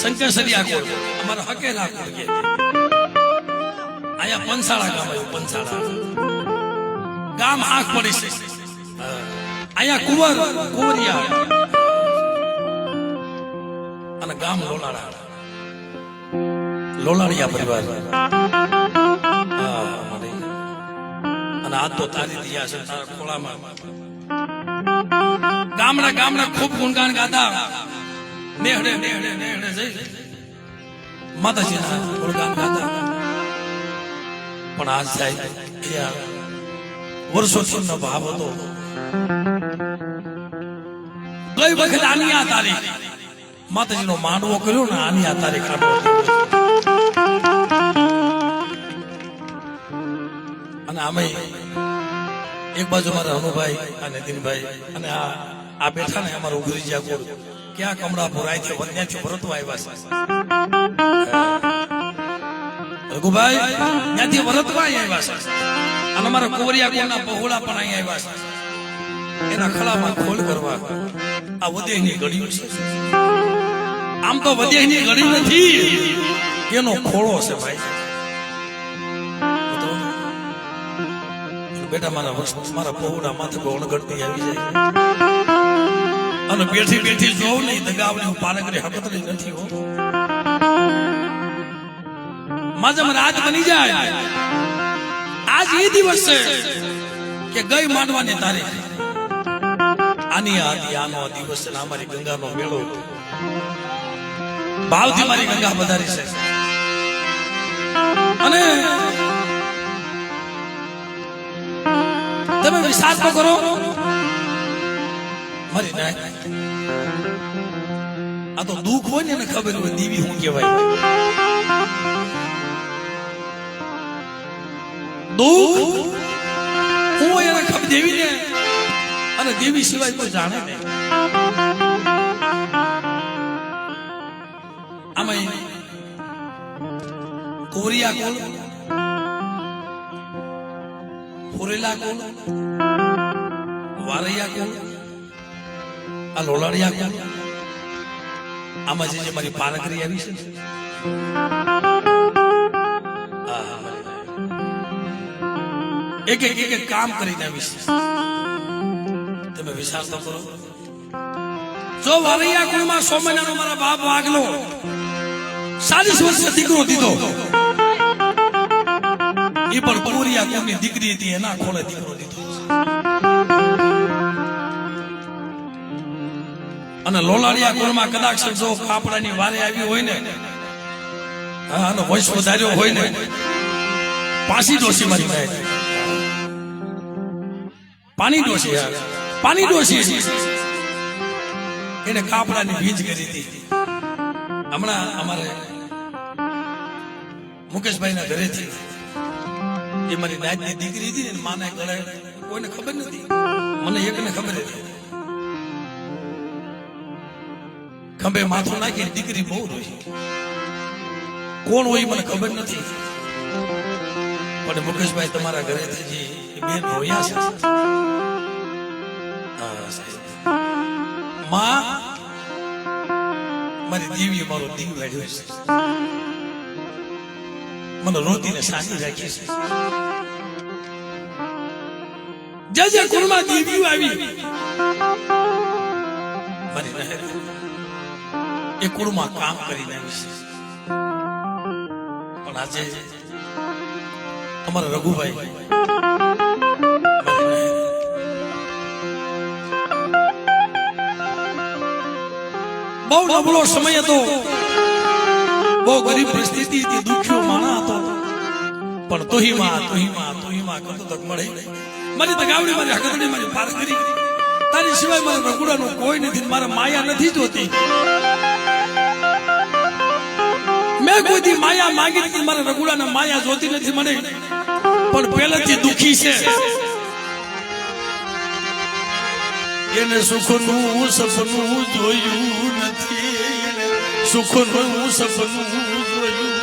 શંકરસરિયા કોળ અમારા હકેલા કોળ કે અહીંયા પંસાળા ગામ આવ્યું પંસાળા ગામ આંખ પડી છે અહીંયા કુંવરિયા અને ગામ લોલાળિયા પરિવાર અને આ તો તારી દિયા છે તારા ખોળામાં ગામડા ખૂબ ગુણગાન ગાતા નેહડે જઈ માતાજીના ગુણગાન ગાતા પણ આજ સાહેબ વર્ષોથી નો ભાવ હતો ગઈ વખત આની આ તારીખ માતાજીનો માંડવો કર્યો ને આની આ તારીખ અને આમે એક બાજુ મારા હનુભાઈ અને દિનભાઈ અને આ બેઠા ને અમારો ઉઘરી જાગો ક્યાં કમળાપુર આયથી વન્યાથી વરતવા આવ્યા છે રઘુભાઈ ત્યાંથી વરતવા આવ્યા છે અને અમારા કુંવરિયા કોના પહોળા પણ અહીં આવ્યા છે એના ખળામાં ખોલ કરવા આ વદેહની ઘડી છે આમ તો વદેહની ઘડી નથી એનો ખોળો છે ભાઈ બેટા મારા પહોળા માથે ગણગણતી આવી જાય અને બેઠી જોઉં નહીં દગાવડી પાલકરી હકતરી નથી હો માજમ રાત બની જાય આજ એ દિવસ છે કે ગઈ માંડવાની તારીખ આની આનો દિવસ છે અમારી ગંગાનો મેળો ભાવથી મારી ગંગા વધારી છે અને તમે વિશ્વાસ તો કરો મારી નાય આ તો દુઃખ હોય ને એને ખબર હોય દેવી શું કહેવાય દુઃખ હું એને ખબર દેવી ને અને દેવી સિવાય કોઈ જાણે નહીં આમાં કોરિયા કોલ ફોરેલા કોલ વારૈયા કોલ આ લોલાળિયા કોલ આમાં જે મારી પારકરી આવી છે એક કામ કરીને આવી છે તમે વિચાર તો કરો જો વારૈયા કુળમાં સોમનાનો મારા બાપ વાગલો 40 વર્ષ દીકરો દીધો એ પણ કોરિયા કુળની દીકરી હતી એના ખોળે દીકરો દીધો અને લોલાળિયા કુળમાં કદાચ જો કાપડાની વારે આવી હોય ને અને વંશ વધાર્યો હોય ને પાસી ડોસી મારી ભાઈ પાણી ડોસી એને કાપડાની ભીજ કરી હતી હમણાં અમારે મુકેશભાઈ ના ઘરેથી એ મારી નાતની દીકરી હતી ને માને ગળે કોઈને ખબર નથી મને એકને ખબર હતી ખંભે માથું નાખી દીકરી બહુ રોઈ કોણ હોય મને ખબર નથી પણ મુકેશભાઈ તમારા ઘરેથી જે બેન રોયા છે માં મારી દેવીએ મારો દીવ વાળ્યો છે મને રોતીને સાચી રાખી છે જે કુળમાં દેવીઓ આવી મારી નહેર એ કુળમાં કામ કરીને આવી છે પણ આજે અમારા રઘુભાઈ બહુ નબળો સમય હતો બહુ ગરીબ પરિસ્થિતિ હતી દુખ્યો માણા હતો પણ તોહીમાં કરતો તક મળે મારી તગાવડી મારી હકતડી મારી પારકરી તારી સિવાય મારા રઘુડાનું કોઈ નથી મારા માયા નથી જોતી મેં કોઈ દી માયા માંગી નથી મારા રઘુડાને માયા જોતી નથી મને પણ પહેલેથી દુખી છે એને સુખનું સપનું જોયું નથી સુખનું સપનું જોયું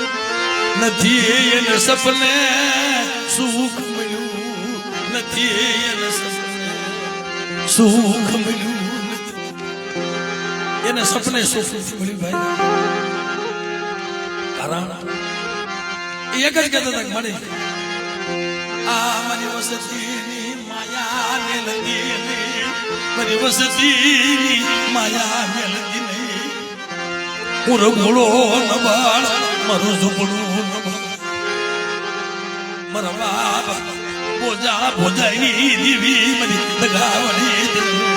નથી એને સપને સુખ મળ્યું નથી એને સપને સુખ મળ્યું એને સપને સુખ મળ્યું ભાઈ કારણ એક જ કહેતા હતા મને આ મારી વસતીની માયા મેલતી મારી વસતીની માયા મેલતી નહીં હું રઘોડો નબાળ મારું ઝૂંપડું મારા બાપ બોજા બોજાઈ દીવી મારી દગાવડી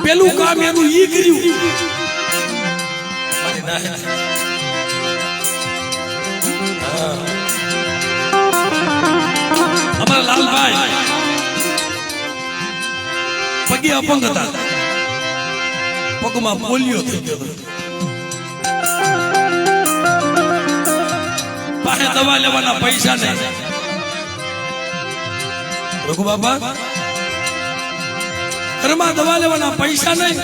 પેલું કામ એનું ઈ કર્યું અમારા લાલભાઈ પગે અપંગ હતા પગમાં પોલિયો થઈ ગયો પાસે દવા લેવાના પૈસા નહીં રઘુ બાપા ઘરમાં દવા લેવાના પૈસા નહીં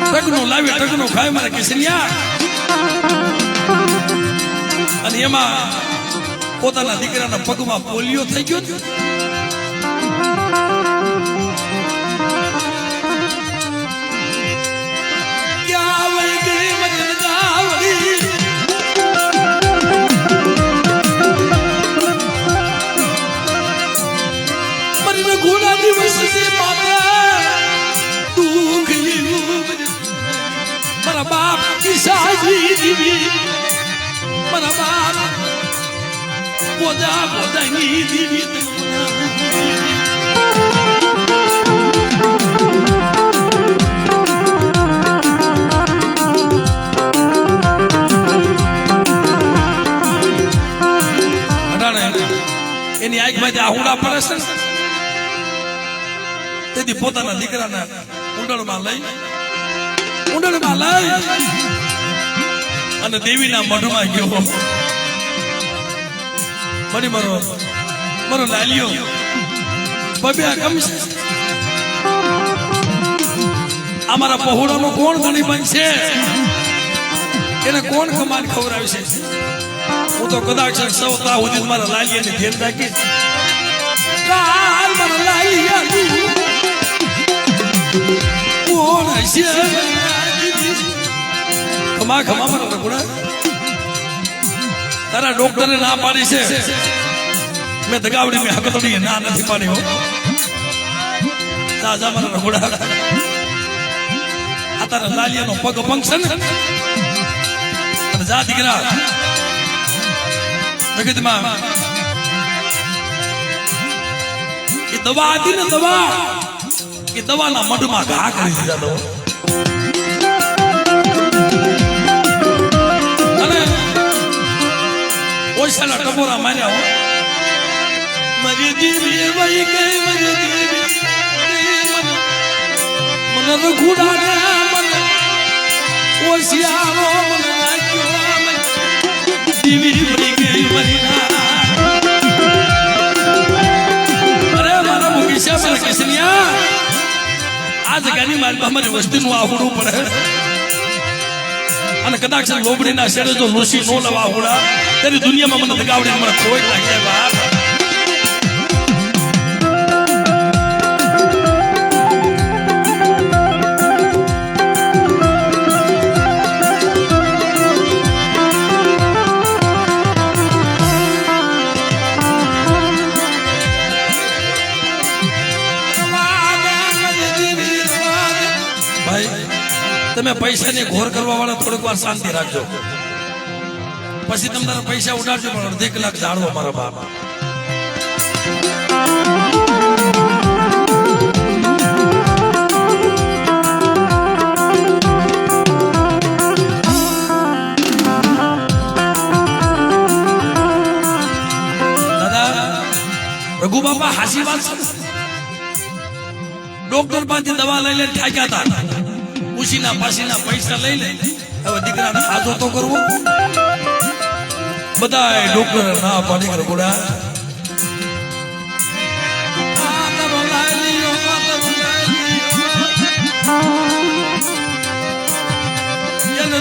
ટકનો લાવી ટકનો ખાય મારા કિસનિયા અને એમાં પોતાના દીકરાના પગમાં પોલિયો થઈ ગયો ક્યાં વહી ગઈ મજન ગાવડી ઘોડા દિવસ से माता दुख लिયું મારા બાપ કિસાજી દીવી મારા બાપ બોજા બોજાની દીવી એની આંખમાંથી આહુડા પડે છે તેથી પોતાના દીકરાના ઉંડળમાં લઈ અને દેવીના મઢમાં ગયો મરી મારો લાલિયો બબ્યા કમસે અમારા પહોળાનો કોણ ધણી બનશે એને કોણ કમાન ખવડાવશે હું તો કદાચ સૌતા સુધી મારા લાલિયાને ધ્યાન રાખીશ મારા લાલિયા કોણ હશે ખમા ખમા મારા રઘુડા તારા ડોક્ટરે ના પાડી છે મેં દગાવડી મેં હકતોડી ના નથી પાડી હો તાજા મારા રઘુડા આ તારા લાલિયાનો પગ ફંક્શન અને જા દીકરા જગતમાં એ દવા હતી ને દવા એ દવાના મઢમાં ઘા કરી દીધા દવા અને ઓછાના ટપોરા માર્યા હો મારી દીવી વહી ગઈ મારી દીવી મને રઘુડા ને મને ઓછિયારો મને નાખ્યો દીવી વહી ગઈ મારી આ જગાની મારી વસ્તીનું આહુડું પડે અને કદાચ લોબડીના શેડે જો લોસી નો લવા આહુડા તેની દુનિયામાં મને દગાવડી મને ખોટ લાગે બાપ તમે પૈસાને ઘોર કરવા વાળા થોડીક વાર શાંતિ રાખજો પછી તમારા પૈસા ઉડાડજો પણ અડધી કલાક જાળવો મારા બાપ દાદા રઘુ બાપા હાસી વાત છે ડોક્ટર પાસે દવા લઈ લઈને થાક્યા હતા ઉસીના પાસીના પૈસા લઈ લે હવે દીકરાને આજો તો કરવો બધાય ડોક્ટર ના પાડી કર ગોડા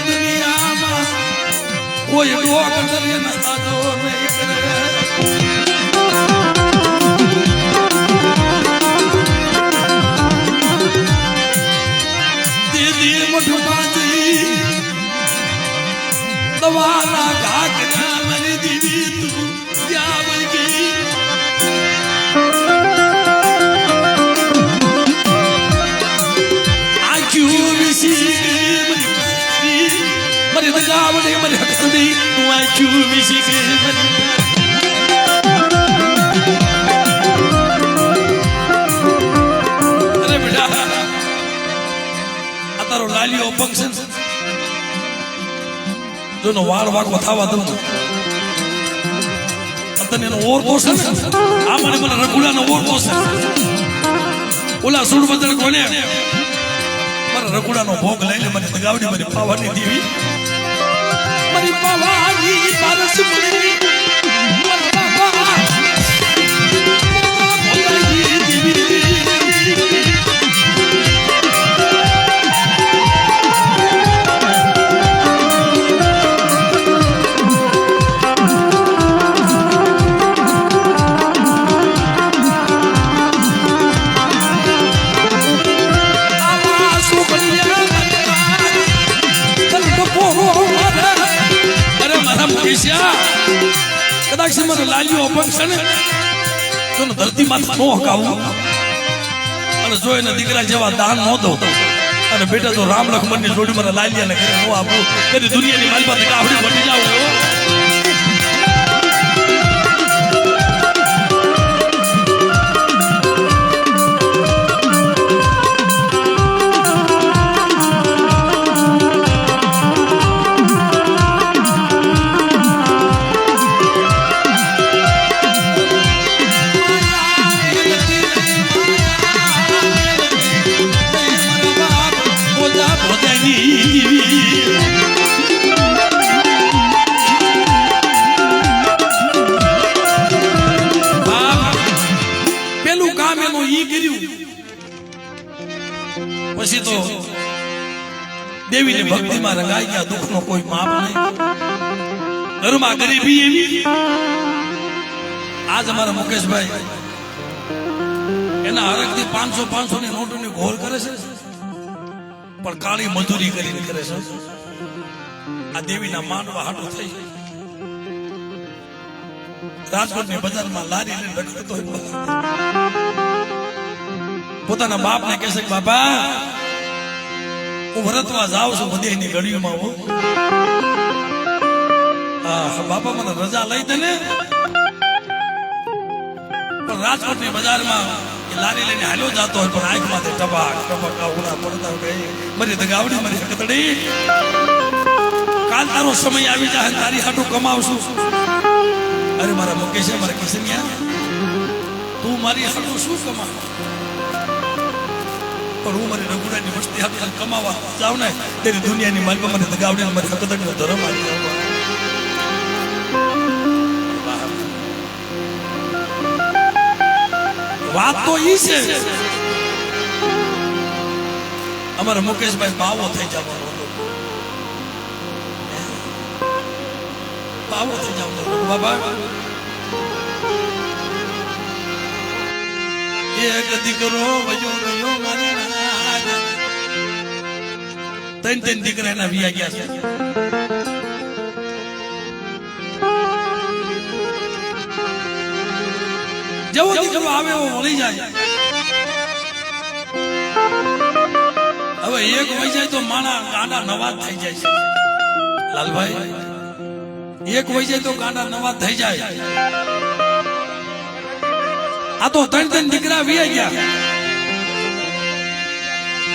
દુનિયામાં કોઈ ડોક્ટર એને આજો નહીં કરે દવાના ઘાકરા મરી દીદી તું ક્યાં વહી ગઈ આંખ્યું વિસી ગઈ મરી દગાવડે મરી હકસડી તું આંખ્યું વિસી ગઈ અરે બેટા આ તારો લાલીઓ ફંક્શન જોનો વાળ વાગો થવા દઉં તને એનો ઓર દોષ છે આ મને રઘુડાનો ઓર દોષ ઓલા સુડ બદલ કોને મારા રઘુડાનો ભોગ લઈને મને દગાવડી મને પાવાની દેવી મારી પાવાની પારસ મળી મારા બાપા બોલાઈ દેવી કદાચ મારો લાલીઓ અપંગ છે ને તો ધરતી માથે નો હકાવું અને જો એના દીકરા જેવા દાન ન દઉં અને બેટા તો રામ લક્ષ્મણ ની જોડી મારા લાલિયાને ઘરે નો આપું કદી દુનિયાની મારી પાસે કાવડી બની જાવ પછી તો દેવીની ભક્તિમાં રંગાઈ ગયા દુઃખનો કોઈ માપ નહીં ઘરમાં ગરીબી એવી આજ અમારા મુકેશભાઈ એના હરકથી 500 ની નોટોની ઘોર કરે છે પણ કાળી મજૂરી કરીને કરે છે આ દેવીના માનવા હાટું થઈ રાજકોટની બજારમાં લારી લઈને રખડતો પોતાના બાપને કહેશે કે બાપા હું ભરતવા જાઉં છું બધીની ગળીઓમાં હું બાપા મને રજા લઈ દે ને પણ રાજકોટની બજારમાં લારી લઈને હાલ્યો જતો હોય પણ આંખમાંથી ટપાક ટપકા ઉના પડતા હોય મારી દગાવડી મારી હકતડી કાલ તારો સમય આવી જાય તારી હાટું કમાવશું અરે મારા મુકેશ મારા કિશનિયા તું મારી હાટું શું કમાવ પણ હું મારી રઘુડાની વસ્તી હાથ કમાવા જાઉં ને તેની દુનિયાની માલમાં મને દગાવડી મારી હકતડીનો ધર્મ આવી જાવ વાત તો ઈ છે અમારા મુકેશભાઈ બાવો થઈ જવાનો બાવો થઈ જવાનો બાબા એક દીકરો વયો ગયો મારી ત્રણ દીકરા એના વિયા ગયા છે જેવો દીકરો આવે એવો મળી જાય હવે એક વહી જાય તો માણા ગાંડા નવાજ થઈ જાય છે લાલભાઈ એક વહી જાય તો ગાંડા નવાજ થઈ જાય આ તો ત્રણ દીકરા વિયા ગયા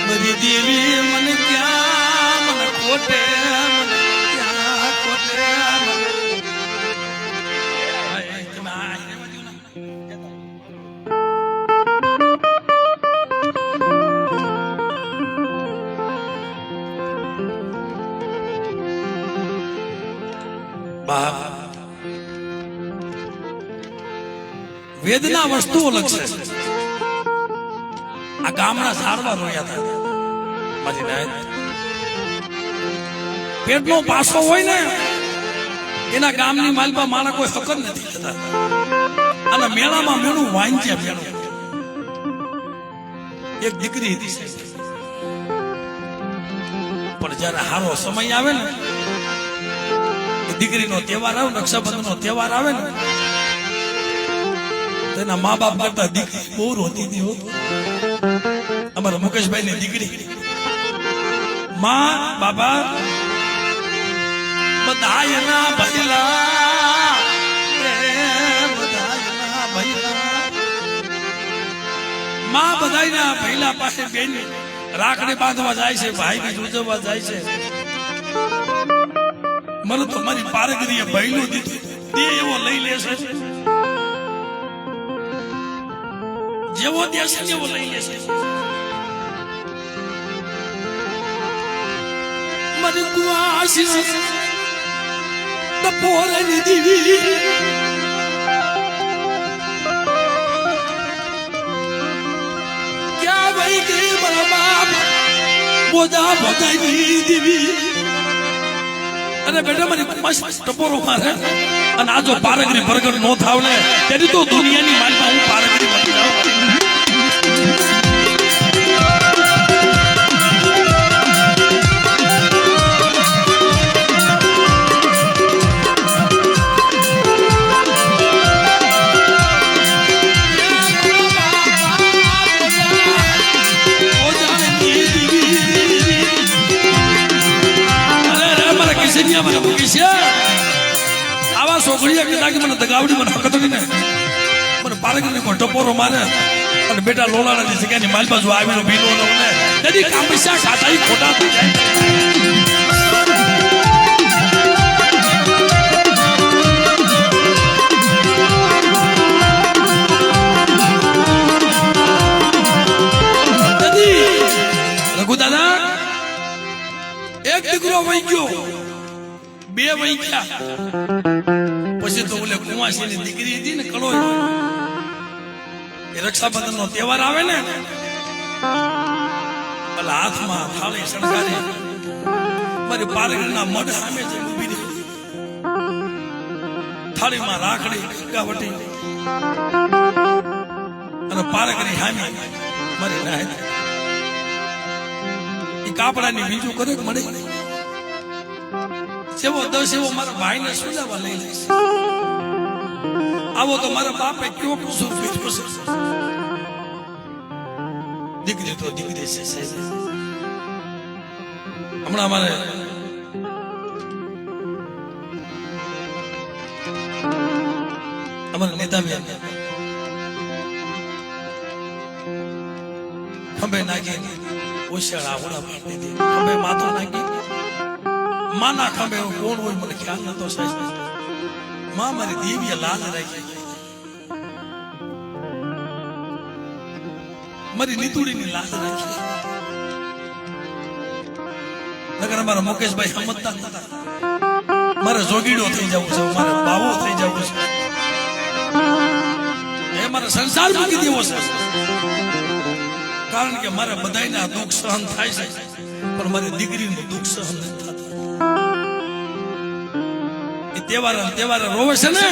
બધી દેવી મને ક્યાં મને ખોટે મને ક્યાં ખોટે વેદના વસ્તુઓ લખશે. આ ગામના ઝાડવા રોયા હતા મારી નાયત. પેટનો પાસો હોય ને એના ગામની માલપા માણા કોઈ હકર નથી થતા. અને મેળામાં મેળું વાંચ્યા મેળું. એક દીકરી હતી પણ જયારે હારો સમય આવે ને દીકરીનો તહેવાર આવે, રક્ષાબંધનનો તહેવાર આવે ને તેના મા બાપ કરતા દીકરી બહુ રોતી હતી. અમારા મુકેશભાઈ ની દીકરી માં બાબા બધા એના ભૈલા માં બધાના ભૈલા પાસે બેન રાખડી બાંધવા જાય છે, ભાઈ ને ઉજવવા જાય છે. મને તો મારી પારગરીએ ભૈલું દીધું તે એવો લઈ લેશે, જેવો દેશે એવો લઈ લેશે. મને કુઆશી બપોરની દીવી ક્યાં વહી ગઈ મારા બાપ બોધા ભગાઈ દીવી. અને બેટા મારી મસ્ત ટપોરો મારે અને આ જો પારગરી પ્રગટ નો થાવ ને તેની તો દુનિયાની માલમાં હું પારગરી બની જાઉં. આવા છોકરીઓ કીધા કે મને દગાવડી મને હકતડી ને મને પારગરી કો ટપોરો મારે અને બેટા લોલાડાની જગ્યાની માલ બાજુ આવીને ભીનો ને તેથી કામસ્યા ખાતા ખોટા થઈ જાય. રઘુ દાદા એક દીકરો વહી ગયો, બે વહી ગયા, પછી તો ઓલે કુંવાસી ની દીકરી હતી ને કળો એ રક્ષાબંધન નો તહેવાર આવે ને એટલે હાથમાં થાળી શણગારી મારી પારગરીના મઢ સામે જઈને ઊભી રહી. થાળીમાં રાખડી ગંગાવટી અને પારગરી સામે મારી નાહે એ કાપડાની બીજું કરે મળે સેવો દસ એવો મારા ભાઈને સુજાવા લઈ લઈશ. આવો તો મારા બાપે કેવો કસૂર કર્યો છે. દીકરી તો દીકરી છે. હમણાં અમારે અમારા નેતા બેન ખંભે નાખી ઓશિયાળા ઓળા પાડી દીધી. ખંભે માથો નાખી માના ખંભે કોણ હોય મને ખ્યાલ નતો સાહેબ. માં મારી દેવીએ લાલ રાખી, મારી નીતુડીની લાલ રાખી. નગર અમારા મુકેશભાઈ સમજતા નતા મારે જોગીડો થઈ જવું છે, મારે બાવો થઈ જવું છે, એ મારે સંસાર મૂકી દેવો છે. કારણ કે મારે બધાયના દુઃખ સહન થાય છે પણ મારી દીકરીનું દુઃખ સહન નથી થતું. તહેવાર રોવે છે ને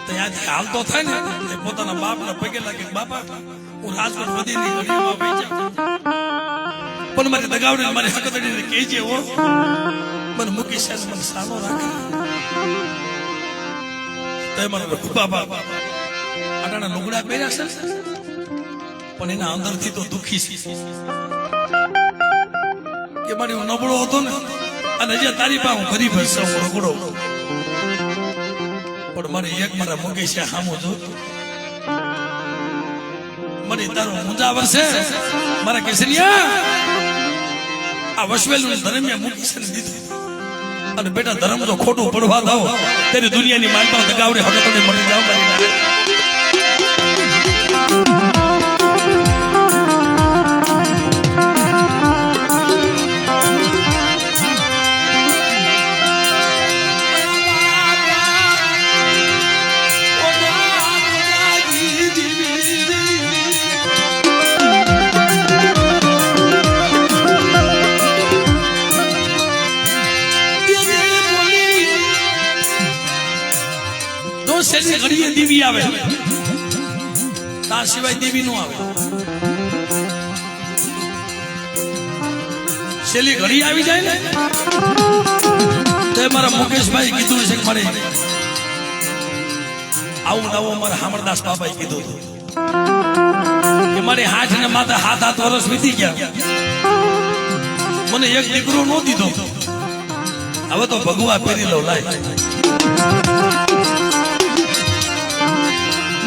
ત્યાંથી હાલતો થાય ને એ પોતાના બાપને પગે લાગે બાપા હું રાજકોટ વધી નહીં ગરીબમાં વહી જાઉં પણ મારી દગાવડી મારી હકતડીને કહેજે હો મને મૂકી છે મને સાનો રાખે. તો એ મને બાપા આટાના લુગડા પહેર્યા છે પણ એના અંદરથી તો દુખી છે કે મારી હું નબળો હતો ને અને જે તારી પાસે હું ગરીબ હશે હું રગડો પણ મને એક મારા મુકેશ સામો જો મને તારો મુંજાવર છે મારા કેસરિયા આ વસવેલું ધર્મિયા મુકેશ ને દીધું. અને બેટા ધર્મ જો ખોટું પડવા દો તેની દુનિયાની માલપા દગાવડે હવે તમે મળી જાવ. છેલ્લી ઘડીએ દેવી આવે તા સિવાય દેવી નો આવે છેલ્લી ઘડી આવી જાય ને તો મારા મુકેશભાઈ કીધું છે કે મારે આવું નવો મારા હામરદાસ બાબાએ કીધું હતું કે મારે હાથ ને માથે 7 વર્ષ વીતી ગયા મને એક દીકરો નો દીધો હવે તો ભગવા પહેરી લો લાય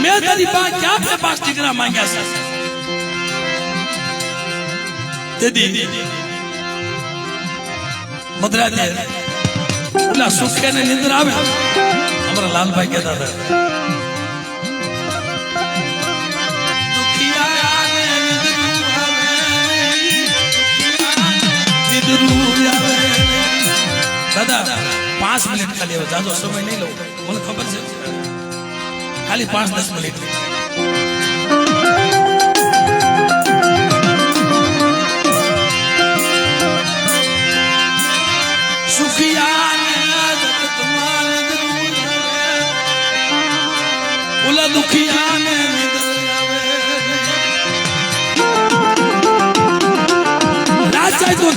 મેં તારી પાસે ક્યાં 5 દીકરા માંગ્યા છે તે મધરાતે ઓલા સુખે ને નિંદર આવે અમારા લાલભાઈ કહેતા હતા દાદા 5 મિનિટ ખાલી હવે જાજો સમય નહીં લઉં મને ખબર છે ખાલી 5-10 મિનિટ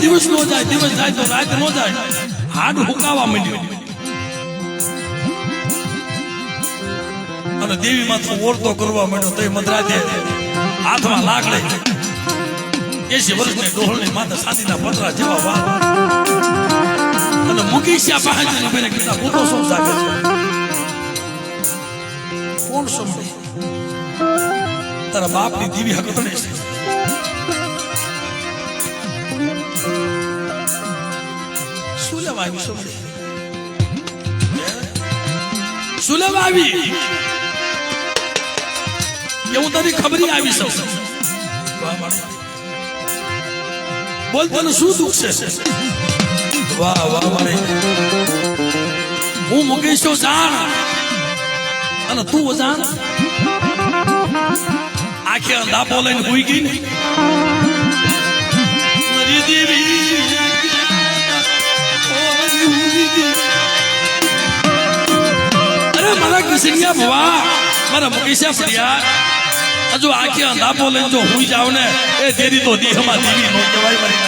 દિવસ નો જાય દિવસ જાય તો રાત નો જાય હાડ હુકાવા માંડ્યો અને દેવી માં તો ઓળતો કરવા માંડ્યો તો મધરાતે હાથમાં લાકડે 80 વર્ષની ડોહળની માથે શાંતિના પતરા જેવા વાળ અને મુકીશા બહાજી બેને કીધા પોતો શું જાગે છે કોણ સમજે તારા બાપની દેવી હકતડે છે સુલભાવી એવું તારી ખબરી આવી સૌ બોલ તને શું દુઃખ છે વાહ વાહ મારે હું મુકેશો જાણ અને તું જાણ આખે અંધાપો લઈને હોઈ ગઈ ને મારી દેવી મારા કિશનિયા ભવા મારા મુકેશા ફરિયા હજુ આખી અંધાપો લઈને જો હુઈ જાવ ને એ દેરી તો દેહમાં દેવી નો કહેવાય મારી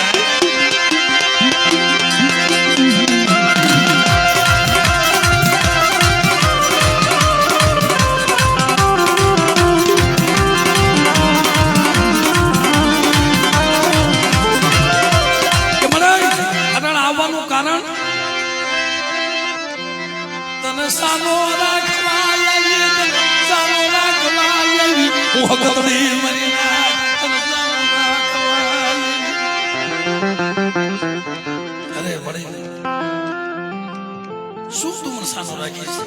આવવાનું કારણ તને સાનો શું તું મને સાનો રાખીશ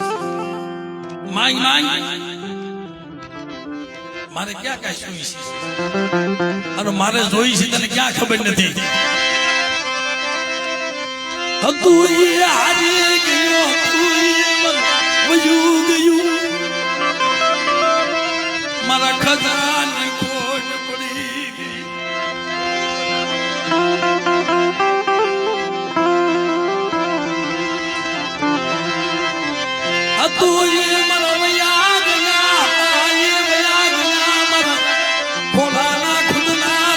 માંગ મારે ક્યાં કઈ જોઈ છે અને મારે જોઈ છે તને ક્યાં ખબર નથી તું હારી ગયો વયું ગયું મારા ખજાની ખોટ પડી ગઈ તું મારા વયા ગયા મારા ભોળાના ખુદના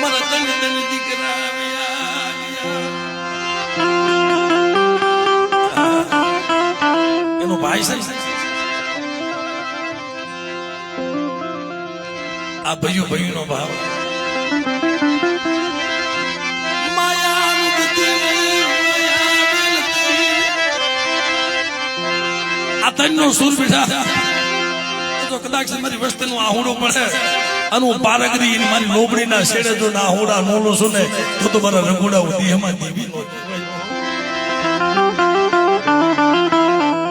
મારા તન દીકરા એનો ભાઈ છે આ ભયું નો ભાવ આ તનનો સુર બેઠા તો કદાચ મારી વસ્તીનું આહુડો પડે અને હું પારગરી મારી લોબડીના શેડે જો ના આહુડા નોલો સુને તો મારા રઘોડા દેહમાં દેવી નો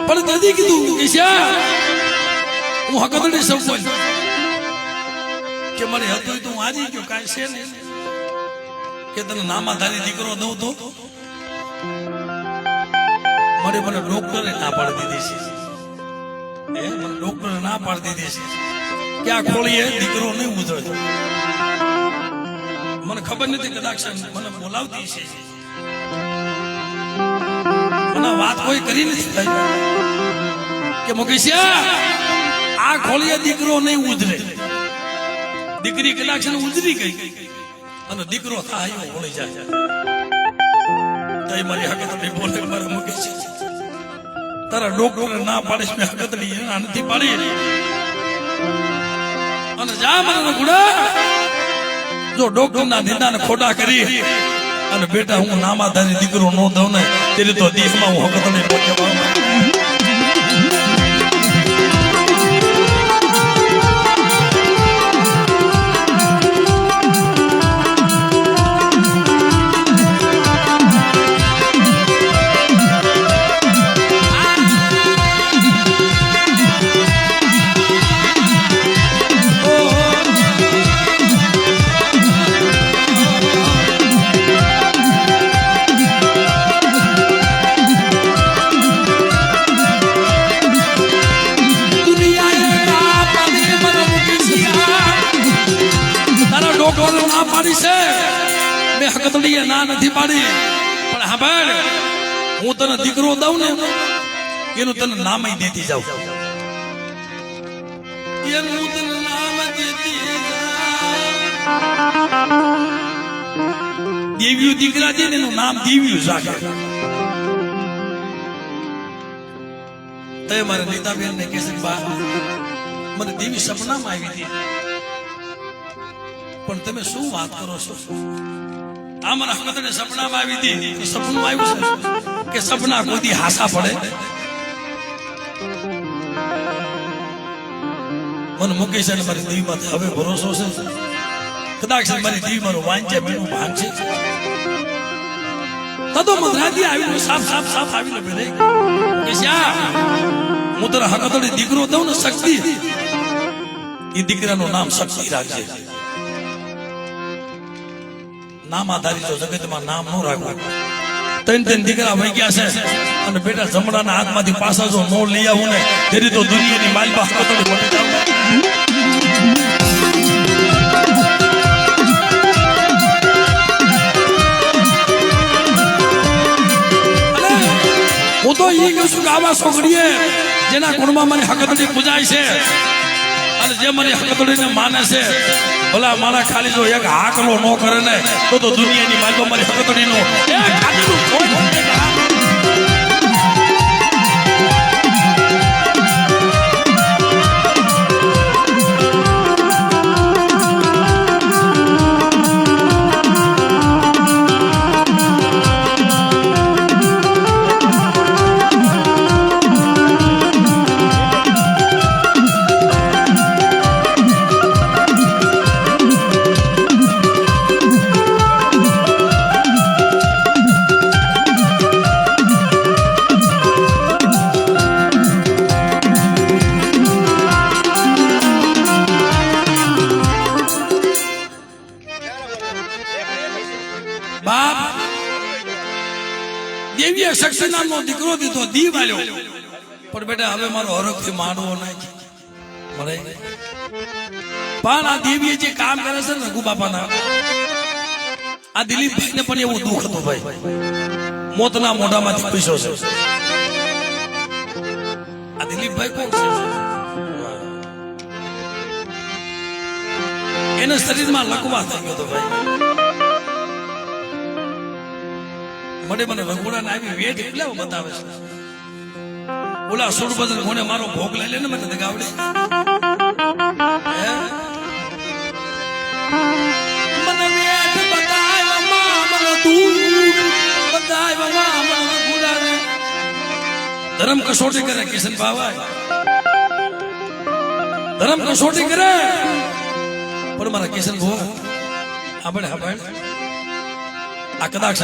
પણ દાદી કીધું કે હું હકદડી સૌ બોલ કે મને હતું તો હું હાજી ગયો કાંઈ છે ને કે તને નામાધારી દીકરો દઉં તો મને ડોક્ટરે ના પાડી દીધી છે મને ડોક્ટરે ના પાડી દીધી છે કે આ ખોળીએ દીકરો નહીં ઉધડતો મને ખબર નથી કદાચ મને બોલાવતી છે મને વાત કોઈ કરી નથી થઈ કે મુકેશિયા આ ખોલીએ દીકરો નહીં ઉજરે દીકરી કલાક છે ઉજરી ગઈ અને દીકરો થાય હોળી જાય તઈ મારી હકતડી બોલે મારા મુકેશિયા તારા ડોક્ટર ના પાડીશ મેં હકતડી એના નથી પાડી અને જા મારા ગુડા જો ડોક્ટર ના નિદાન ખોટા કરી અને બેટા હું નામાધારી દીકરો નો દઉં ને તેરી તો દેશમાં હું હકતડી પહોંચવા મેં હકતડીએ ના નથી પાડી પણ સાંભળ હું તને દીકરો દઉં ને એનું તને નામ દેતી જાઉં એનું તને નામ દેતી દેવ્યું દીકરા છે ને એનું નામ દેવ્યું રાખે તે મારા નીતાબેન ને કહેશે બા મને દેવી સપનામાં આવી હતી પણ તમે શું વાત કરો છો આ મારા હકતને સપનામાં આવી હતી સપનું આવ્યું છે કે સપના કોઈ હાસા પડે મને મુકેશ અને મારી દેવીમાં હવે ભરોસો છે કદાચ મારી દેવી મારું વાંચે મેનું ભાન છે તતો મધરાતી આવી સાફ સાફ સાફ આવી લે કે શ્યા હું તારા હકતને દીકરો દઉં ને શક્તિ એ દીકરાનું નામ શક્તિ રાખજે નામ આધારિત જગતમાં નામ ન રાખવું ત્રણ દીકરા વહી ગયા છે અને બેટા જમણાના હાથમાંથી પાછા જો નો લઈ આવું ને તેરી તો દુનિયાની માલપા હકતડી મટી જાવ હું તો એ કહું છું કે આવા છોકરીએ જેના કુળમાં મને હકતડી પૂજાય છે અને જે મને હકતડીને માને છે ભલા મારા ખાલી જો એક હાકલો ન કરે ને તો દુનિયાની માલમાં મારી હકતડીનો શક્તિ નામનો દીકરો દીધો દી વાલ્યો પણ બેટા હવે મારો હરખથી માંડવો નહીં મળે પણ આ દેવીએ જે કામ કરે છે ને રઘુબાપાના આ દિલીપભાઈ ને પણ એવું દુઃખ હતું ભાઈ મોતના મોઢામાંથી પૈસો છે આ દિલીપભાઈ કોણ છે એના શરીરમાં લકવા થઈ ગયો હતો ભાઈ મને રઘુડાને આવી વેટ એટલે બતાવે છે ઓલા સુરબદન કોને મારો ભોગ લઈ લે ને મને દગાવડે મને વેટ બતાવ્યા મામલ દૂર બતાવ્યા મામલ રઘુડાને ધર્મ કસોટી કરે કિશન બાવા ધર્મ કસોટી કરે પણ મારા કિશન ભુવા આપણે આ કદાચ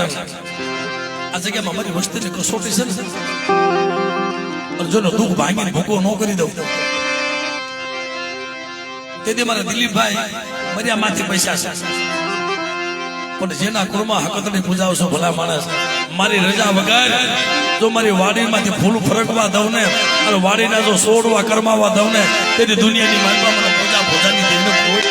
આ જગ્યામાં મારી વસ્તીની કસોટી છે ને જો દુઃખ ભાંગીને ભૂકો ન કરી દઉં તેથી મારા દિલીપભાઈ મર્યા માંથી પૈસા છે પણ જેના કુળમાં હકતની પૂજાવશો ભલા માણસ મારી રજા વગર જો મારી વાડીમાંથી ફૂલ ફરકવા દઉં ને અને વાડીના જો સોડવા કરમાવા દઉં ને તેથી દુનિયાની માલમાં મને પૂજા ભોજાની દેવને કોઈ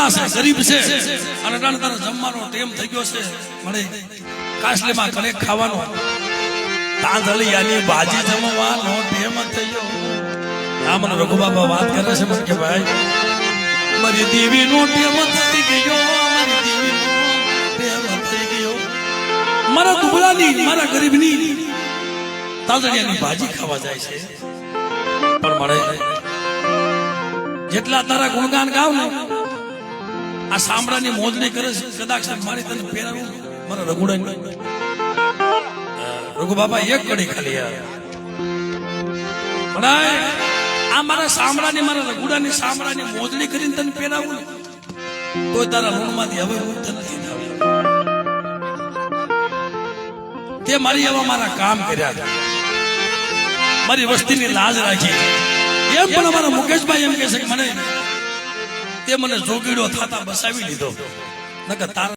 દુબળા છે ગરીબ છે અને તારે જમવાનો ટેમ થઈ ગયો છે મને કાસલીમાં કને ખાવાનો તાંદળિયાની ભાજી જમવાનો ટેમ થઈ ગયો આ મને રઘુબાબા વાત કરે છે મને કે ભાઈ મારી દેવીનો ટેમ થઈ ગયો મારી દેવીનો ટેમ થઈ ગયો મારા દુબળાની મારા ગરીબની તાંદળિયાની ભાજી ખાવા જાય છે પણ મળે જેટલા તારા ગુણગાન ગાવ ને આ સાંભળાની મોજણી કરે છે કદાચ મારી તને પહેરાવું મારા રઘુડા રઘુ બાબા એક કડી ખાલી પણ આ મારા સાંભળાની મારા રઘુડાની સાંભળાની મોજણી કરીને તને પહેરાવું તો તારા ઋણમાંથી હવે મુક્ત નથી થવું તે મારી એવા મારા કામ કર્યા મારી વસ્તીની લાજ રાખી એમ પણ અમારા મુકેશભાઈ એમ કહે છે કે મને તે મને જોગીડો થતા બસાવી લીધો નકર તારા